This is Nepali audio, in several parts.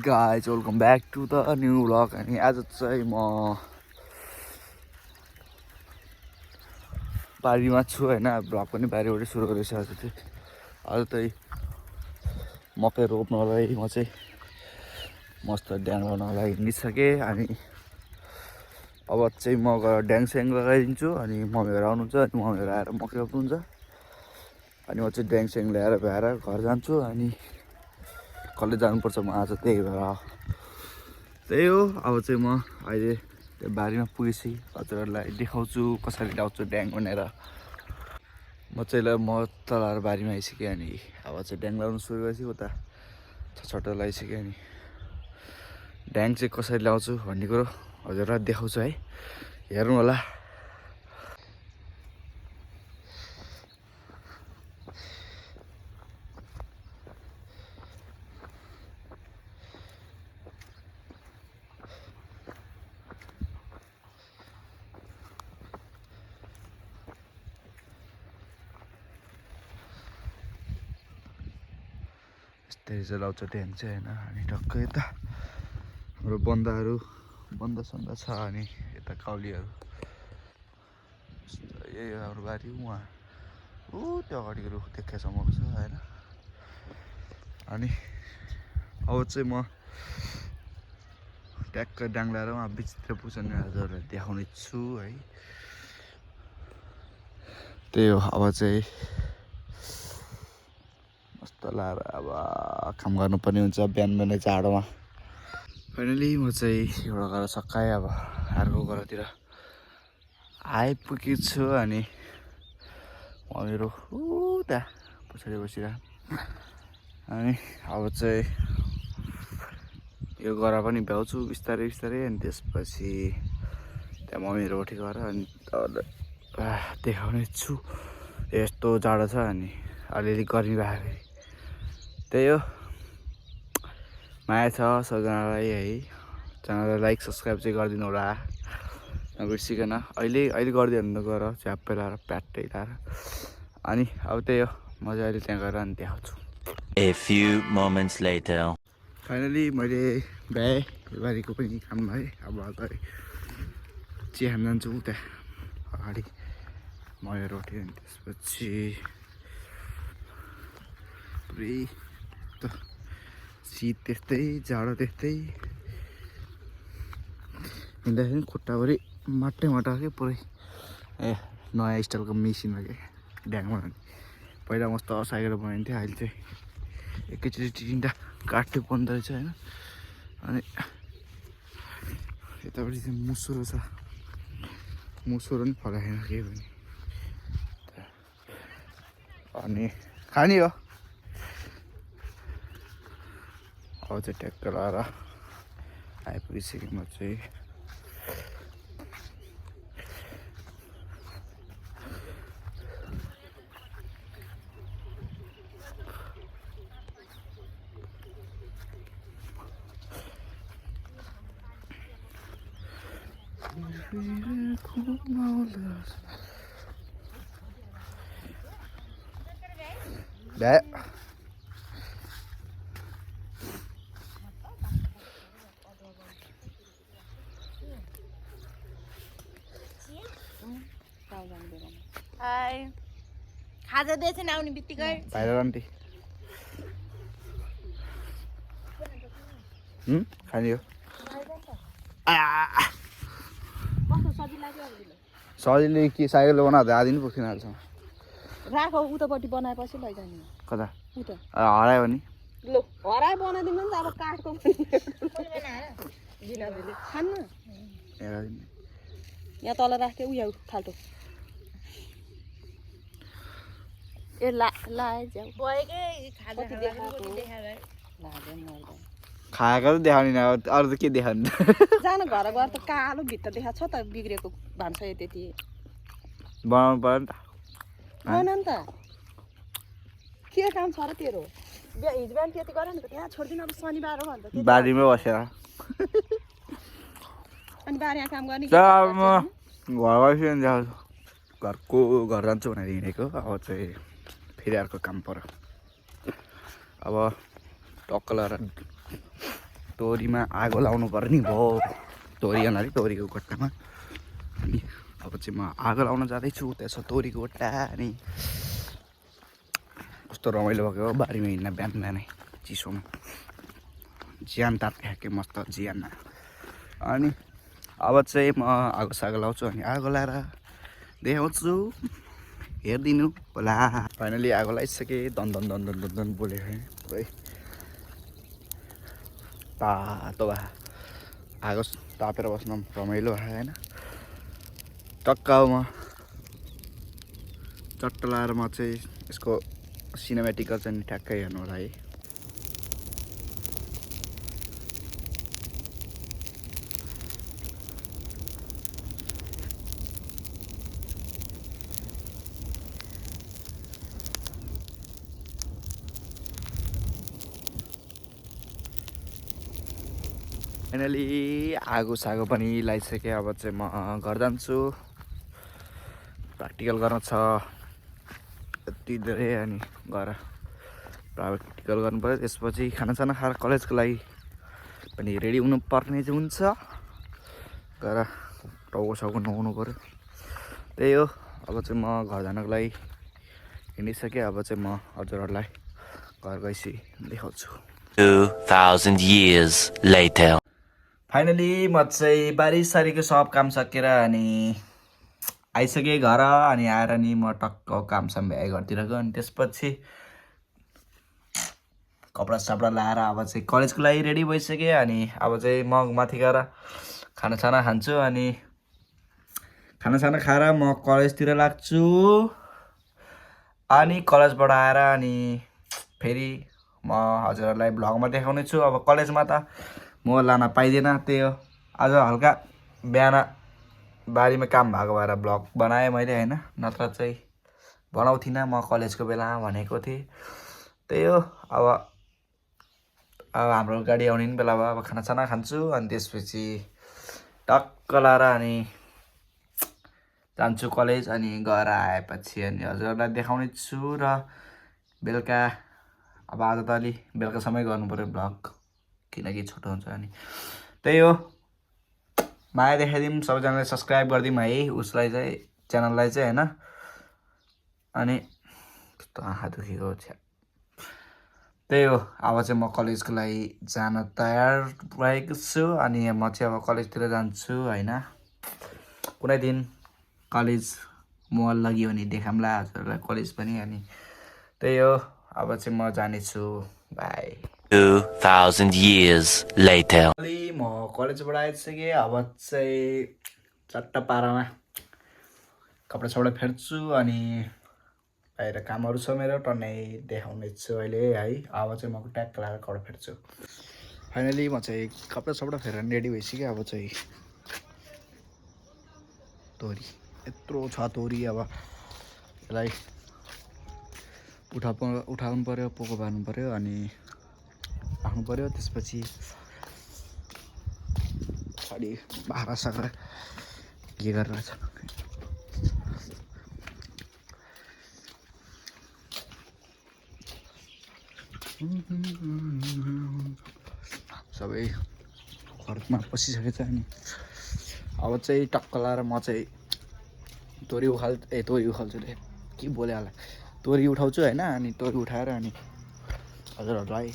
guys, welcome back to the new vlog. अनि आज चाहिँ म बारीमा छु हैन. भ्लग पनि बारीबाट सुरु गरेछु आज चाहिँ मकै रोप्नलाई म चाहिँ मस्त ड्याङ बनाउनलाई लागि निस्के. अनि अब चाहिँ म गएर ड्याङ स्याङ लगाइदिन्छु. अनि मम्मीहरु आउनुहुन्छ. अनि मम्मीहरु आएर मकै रोप्नुहुन्छ. अनि म चाहिँ ड्याङ स्याङ ल्याएर भ्याएर घर जान्छु. अनि कलेज जानुपर्छ म आज, त्यही हो. अब चाहिँ म अहिले त्यो बारीमा पुगेपछि हजुरहरूलाई देखाउँछु कसरी ल्याउँछु ड्याङ भनेर. म तल बारीमा आइसकेँ. अनि अब चाहिँ ड्याङ लाउनु सुरु गरेपछि उता छटो लगाइसकेँ. अनि ड्याङ चाहिँ कसरी ल्याउँछु भन्ने कुरो हजुरलाई देखाउँछु है, हेर्नु होला. यस्तै चाहिँ लाउँछ ड्याङ चाहिँ हैन. अनि टक्कै यता हाम्रो बन्दासन्दा छ. अनि यता काउलीहरू यही हाम्रो बारी. उहाँ त्यो अगाडिको रुख देखेसम्मको छ हैन. अनि अब चाहिँ म ट्याक्क ड्याङ ल्याएर उहाँ बिचतिर पुग्छन् हजुरहरूलाई देखाउने छु है. त्यही हो. अब चाहिँ मस्त लाएर अब काम गर्नुपर्ने हुन्छ बिहान जाडोमा. फाइनली म चाहिँ एउटा घर सकाएँ. अब अर्को घरतिर आइपुगेको छु. अनि मेरो त्यहाँ पछाडि बसिरह. अनि अब चाहिँ यो घर पनि भ्याउँछु बिस्तारै. अनि त्यसपछि त्यहाँ मम्मीहरू उठे गएर अनि देखाउने छु. यस्तो जाडो छ. अनि अलिअलि गर्मी भएको. त्यही हो. माया छ सबजनालाई है. च्यानललाई लाइक सब्सक्राइब चाहिँ गरिदिनु होला नबिर्सिकन. अहिले गरिदिनु गएर च्याप्पै लाएर प्याट्टै लाएर. अनि अब त्यही हो. म चाहिँ अहिले त्यहाँ गएर अनि देखाउँछु. A few moments later. Finally मैले भ्याएँ बारीको पनि काम है. अब अगाडि चिया खान जान्छु उता अगाडि मयर उठ्यो. अनि त्यसपछि पुरै त शीत त्यस्तै जाडो त्यस्तै हिँड्दाखेरि खुट्टाभरि माटै के पुरै नयाँ स्टाइलको मेसिनमा के ड्याङ बनाउने. पहिला मस्त साइकल बनाइन्थ्यो. अहिले चाहिँ एकैचोटि तिनवटा काठले बन्दो रहेछ होइन. अनि यतापट्टि चाहिँ मुसुरो छ. मुसुरो पनि फलाएन केही पनि. अनि खाने हो. अब चाहिँ ट्याक्क लाएर आइपुगिसकेँ म चाहिँ. हाय खाजा दिएछन् आउने बित्तिकै बाहिर आन्टी खाने हो. सजिलै के साइकलले बनाउँदा आधी नि पुग्थेन अहिलेसम्म. राख उतापट्टि बनाएपछि लैजाने. कता उता हरायो भने लो हराए बनाइदिनु नि त. अब काठको खान्न यहाँ तल राख्यो उयो फाल्टो. ए लाए जाऊ खाएको त देखाउने न. अरू त के देखाउने. जान घर गएर त कालो भित्ता देखा छ त बिग्रेको भान्छ त्यति बनाउनु पर्यो नि त. होइन नि त के काम छ र तेरो. हिजो बिहान त्यति गर नि त. त्यहाँ छोडिदिनु. अब शनिबार हो भन्दा बारीमै बसेर अनि बारीमा काम गर्ने. म घर जान्छु भनेर हिँडेको. अब चाहिँ फेरि अर्को काम पर्यो. अब टक्क लगाएर तोरीमा आगो लाउनु पर्ने भयो तोरी अनाली तोरीको गट्टामा अनि अब चाहिँ म आगो लाउन जाँदैछु त्यसो तोरीको गट्टा अनि कस्तो रमाइलो भएको हो बारीमा हिँड्न बिहान बिहानै चिसोमा ज्यान तात्के मस्त ज्यान अनि अब चाहिँ म आगो सागो लाउँछु अनि आगो लाएर देखाउँछु हेरिदिनु होला फाइनली आगो लगाइसकेँ दन दन दन दन दन दन बोले है तातो भए आगो तापेर बस्न रमाइलो भयो होइन टक्कामा चट्ट लाएर म चाहिँ यसको सिनेमेटिकल चाहिँ ठ्याक्कै हेर्नु होला है फाइनली आगो सागो पनि लगाइसकेँ अब चाहिँ म घर जान्छु प्र्याक्टिकल गर्न छ यति धेरै अनि गएर प्र्याक्टिकल गर्नु पऱ्यो त्यसपछि खानासाना खाएर कलेजको लागि पनि रेडी हुनु पर्ने चाहिँ हुन्छ गएर टाउको साउको नुहाउनु पऱ्यो त्यही हो अब चाहिँ म घर जानको लागि हिँडिसकेँ अब चाहिँ म हजुरहरूलाई घर गएपछि देखाउँछु 2000 years later. फाइनली म चाहिँ बारीसारीको सब काम सकेर अनि आइसकेँ घर अनि आएर नि म टक्क कामसाम भ्याए घरतिर गएँ अनि त्यसपछि कपडा सपडा लाएर अब चाहिँ कलेजको लागि रेडी भइसकेँ अनि अब चाहिँ म माथि गएर खानासाना खान्छु अनि खानासाना खाएर म कलेजतिर लाग्छु अनि कलेजबाट आएर अनि फेरि म हजुरहरूलाई भ्लगमा देखाउने छु अब कलेजमा त म लान पाइँदैन त्यही हो आज हल्का बिहान बारीमा काम भएको भएर भ्लग बनाएँ मैले होइन नत्र चाहिँ बनाउँथिनँ म कलेजको बेलामा भनेको थिएँ त्यही हो अब हाम्रो गाडी आउने पनि बेला भयो अब खानासाना खान्छु अनि त्यसपछि टक्क लाएर अनि जान्छु कलेज अनि गएर आएपछि अनि हजुरहरूलाई देखाउने छु र बेलुका अब आज त अलि बेलुका समय गर्नु पऱ्यो भ्लग किनकि छोटो हुन्छ अनि त्यही हो माया देखाइदिउँ सबैजनाले सब्सक्राइब गरिदिउँ है उसलाई चाहिँ च्यानललाई चाहिँ होइन अनि कस्तो आँखा दुखेको छ त्यही हो अब चाहिँ म कलेजको लागि जान तयार भएको छु अनि म चाहिँ अब कलेजतिर जान्छु होइन कुनै दिन कलेज मल लाग्यो भने देखाउँला हजुरहरूलाई कलेज पनि अनि त्यही हो अब चाहिँ म जानेछु बाई 2000 years later. म कलेजबाट आइसकेँ अब चाहिँ चट्ट पारामा कपडा सपडा फेर्छु अनि बाहिर कामहरू छ मेरो टन्नै देखाउने छु अहिले है अब चाहिँ म ट्याक्क लगाएर कपडा फेर्छु फाइनली म चाहिँ कपडा सपडा फेरेर रेडी भइसकेँ अब चाहिँ तोरी यत्रो छ तोरी अब यसलाई उठाउनु पऱ्यो पोको पार्नु पऱ्यो अनि राख्नु पऱ्यो त्यसपछि अलि भाँडासाँडा के गरेर छ सबै घरमा पसिसकेको छ अनि अब चाहिँ टक्क लाएर म चाहिँ तोरी उखाल्छु रे के बोले होला तोरी उठाउँछु होइन अनि तोरी उठाएर अनि हजुरहरूलाई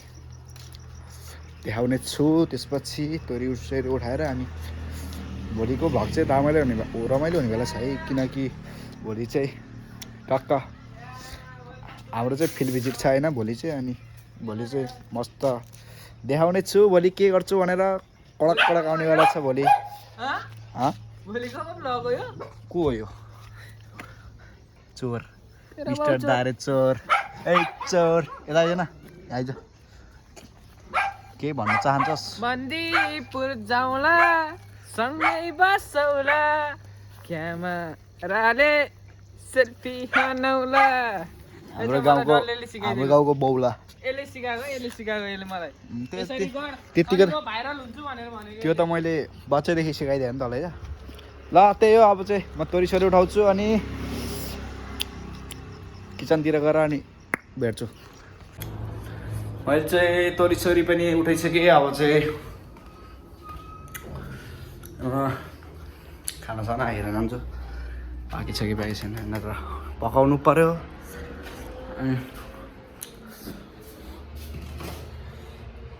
देखाउने छु त्यसपछि तोरी उसरी उठाएर अनि भोलिको भ्लग चाहिँ रमाइलो हुने बेला छ है किनकि भोलि चाहिँ टक्क हाम्रो चाहिँ फिल्ड भिजिट छ होइन भोलि चाहिँ अनि भोलि चाहिँ मस्त देखाउने छु भोलि के गर्छु भनेर कडक कडक आउनेवाला छ भोलि को हो यो चोर मिस्टर दारे चोर ए चोर यता आइज न आइज के भन्न चाहन्छस् बन्दीपुर जाउँला सँगै बसौला क्यामेराले सेल्फी खानौला हाम्रो गाउँको बौला यसले सिकाएको यसले मलाई त्यतिकै भाइरल हुन्छु भनेर भनेको त्यो त मैले बच्चैदेखि सिकाइदिएँ नि तँलाई ल त्यही हो अब चाहिँ म तोरी सोरी उठाउँछु अनि किचनतिर गएर अनि भेट्छु मैले चाहिँ तोरी सोरी पनि उठाइसकेँ अब चाहिँ खानासाना हेरेर जान्छु बाँकी छ कि बाँकी छैन नत्र पकाउनु पर्यो अनि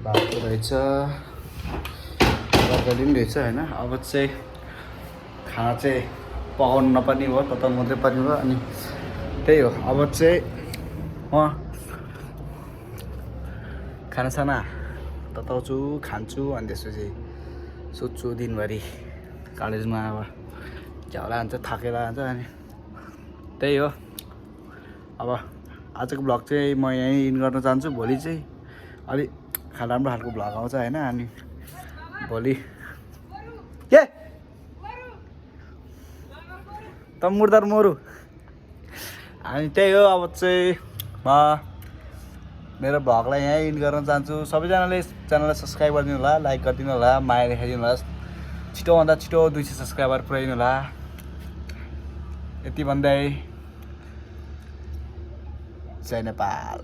भातको रहेछ तरकारी पनि रहेछ होइन अब चाहिँ खाना चाहिँ पकाउनु नपर्ने भयो तताउनु मात्रै पर्ने भयो अनि त्यही हो अब चाहिँ म खानासाना तताउँछु खान्छु अनि त्यसपछि सुत्छु दिनभरि कलेजमा अब झ्याउला हुन्छ थाकेर जान्छ अनि त्यही हो अब आजको भ्लग चाहिँ म यहीँ इन गर्न चाहन्छु भोलि चाहिँ अलिक राम्रो खालको भ्लग आउँछ होइन अनि भोलि के त मुर्दार मरु अनि त्यही हो अब चाहिँ म मेरो भ्लगलाई यहीँ इन गर्न चाहन्छु सबैजनाले च्यानललाई सब्सक्राइब गरिदिनु होला लाइक गरिदिनु होला माया देखाइदिनु होला छिटोभन्दा छिटो 200 सब्सक्राइबर पुऱ्याइदिनु होला यति भन्दै जय नेपाल